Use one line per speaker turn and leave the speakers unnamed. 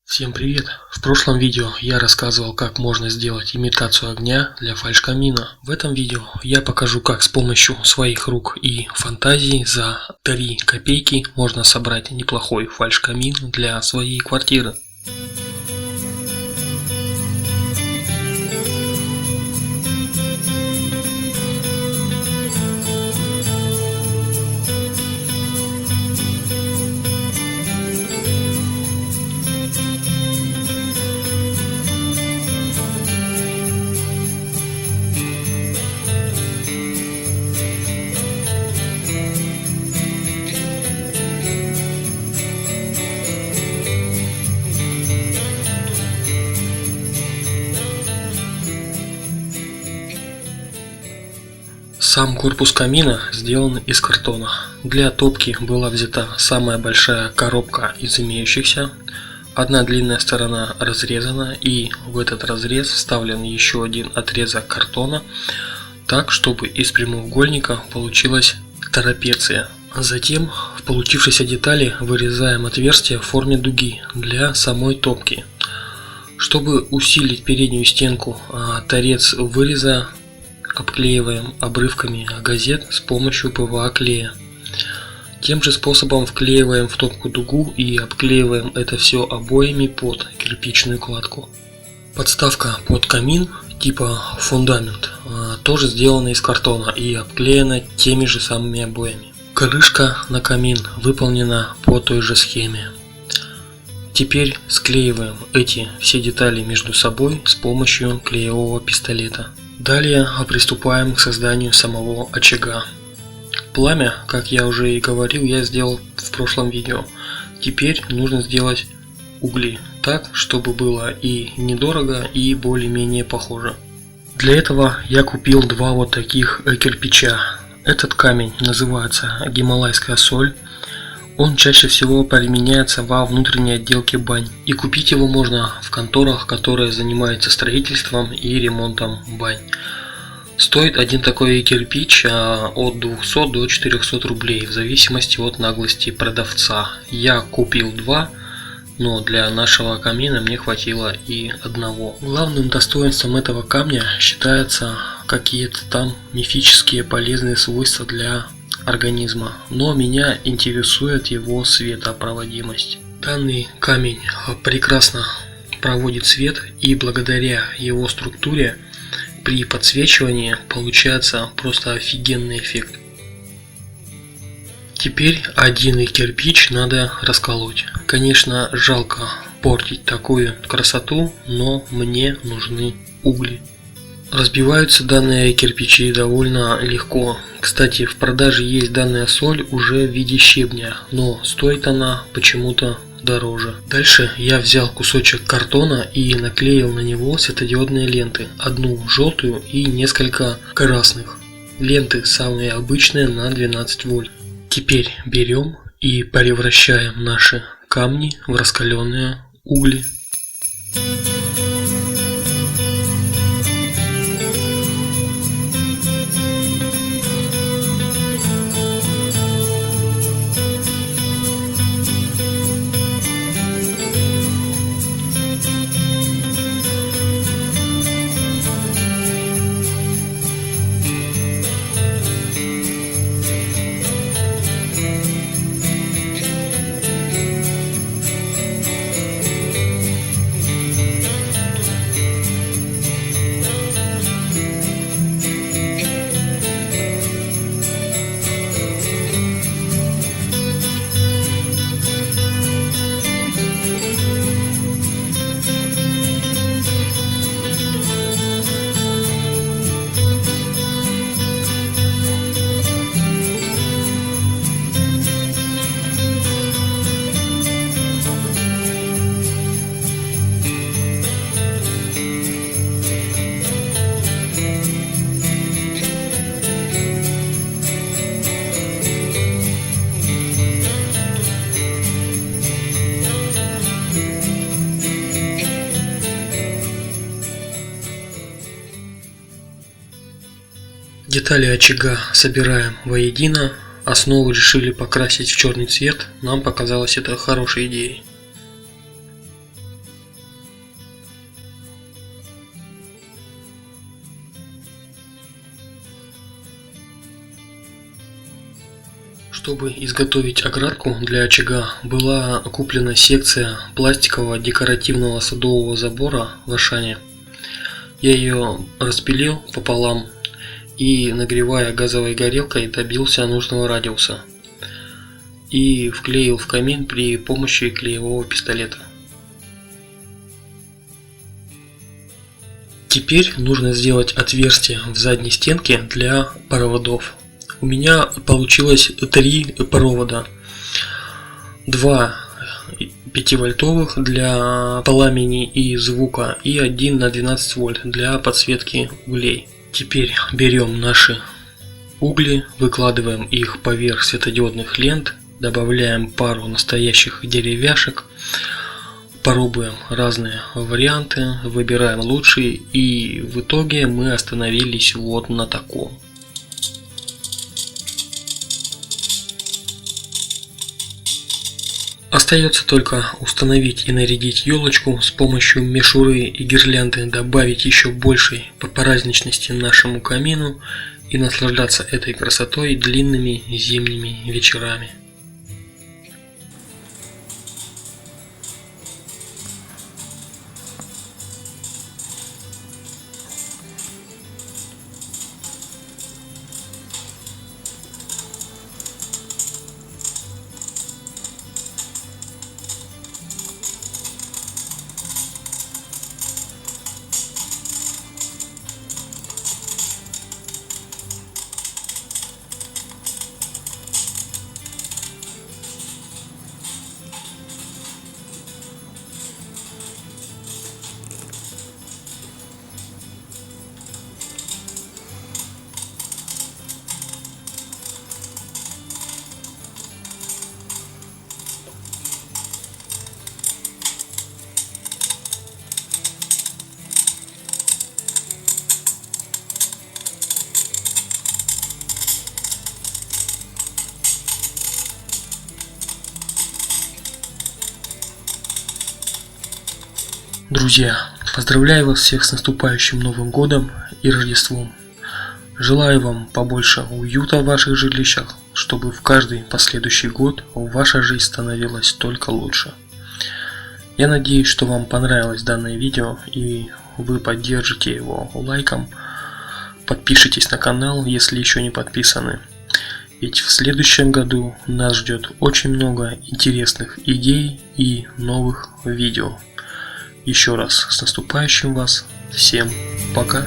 Всем привет! В прошлом видео я рассказывал, как можно сделать имитацию огня для фальшкамина. В этом видео я покажу, как с помощью своих рук и фантазии за 3 копейки можно собрать неплохой фальшкамин для своей квартиры. Сам корпус камина сделан из картона. Для топки была взята самая большая коробка из имеющихся. Одна длинная сторона разрезана, и в этот разрез вставлен еще один отрезок картона, так чтобы из прямоугольника получилась трапеция. Затем в получившейся детали вырезаем отверстие в форме дуги для самой топки. Чтобы усилить переднюю стенку, торец выреза обклеиваем обрывками газет с помощью ПВА клея. Тем же способом вклеиваем в топку дугу и обклеиваем это все обоями под кирпичную кладку. Подставка под камин типа фундамент тоже сделана из картона и обклеена теми же самыми обоями. Крышка на камин выполнена по той же схеме. Теперь склеиваем эти все детали между собой с помощью клеевого пистолета. Далее приступаем к созданию самого очага. Пламя, как я уже и говорил, я сделал в прошлом видео. Теперь нужно сделать угли так, чтобы было и недорого, и более-менее похоже. Для этого я купил 2 вот таких кирпича. Этот камень называется гималайская соль. Он чаще всего применяется во внутренней отделке бань. И купить его можно в конторах, которые занимаются строительством и ремонтом бань. Стоит один такой кирпич от 200 до 400 рублей, в зависимости от наглости продавца. Я купил 2, но для нашего камина мне хватило и одного. Главным достоинством этого камня считается какие-то там мифические полезные свойства для организма, но меня интересует его светопроводимость. Данный камень прекрасно проводит свет, и благодаря его структуре при подсвечивании получается просто офигенный эффект. Теперь один кирпич надо расколоть. Конечно, жалко портить такую красоту, но мне нужны угли. Разбиваются данные кирпичи довольно легко. Кстати, в продаже есть данная соль уже в виде щебня, но стоит она почему-то дороже. Дальше я взял кусочек картона и наклеил на него светодиодные ленты. Одну желтую и несколько красных. Ленты самые обычные на 12 вольт. Теперь берем и превращаем наши камни в раскаленные угли. Детали очага собираем воедино. Основу решили покрасить в черный цвет. Нам показалось это хорошей идеей. Чтобы изготовить оградку для очага, была куплена секция пластикового декоративного садового забора в Ашане. Я ее распилил пополам и, нагревая газовой горелкой, добился нужного радиуса и вклеил в камин при помощи клеевого пистолета. Теперь нужно сделать отверстие в задней стенке для проводов. У меня получилось 3 провода. 2 5-вольтовых для пламени и звука и 1 на 12 вольт для подсветки углей. Теперь берем наши угли, выкладываем их поверх светодиодных лент, добавляем пару настоящих деревяшек, пробуем разные варианты, выбираем лучший, и в итоге мы остановились вот на таком. Остается только установить и нарядить елочку с помощью мишуры и гирлянды, добавить еще большей праздничности нашему камину и наслаждаться этой красотой длинными зимними вечерами. Друзья, поздравляю вас всех с наступающим Новым Годом и Рождеством. Желаю вам побольше уюта в ваших жилищах, чтобы в каждый последующий год ваша жизнь становилась только лучше. Я надеюсь, что вам понравилось данное видео и вы поддержите его лайком. Подпишитесь на канал, если еще не подписаны. Ведь в следующем году нас ждет очень много интересных идей и новых видео. Еще раз с наступающим вас. Всем пока.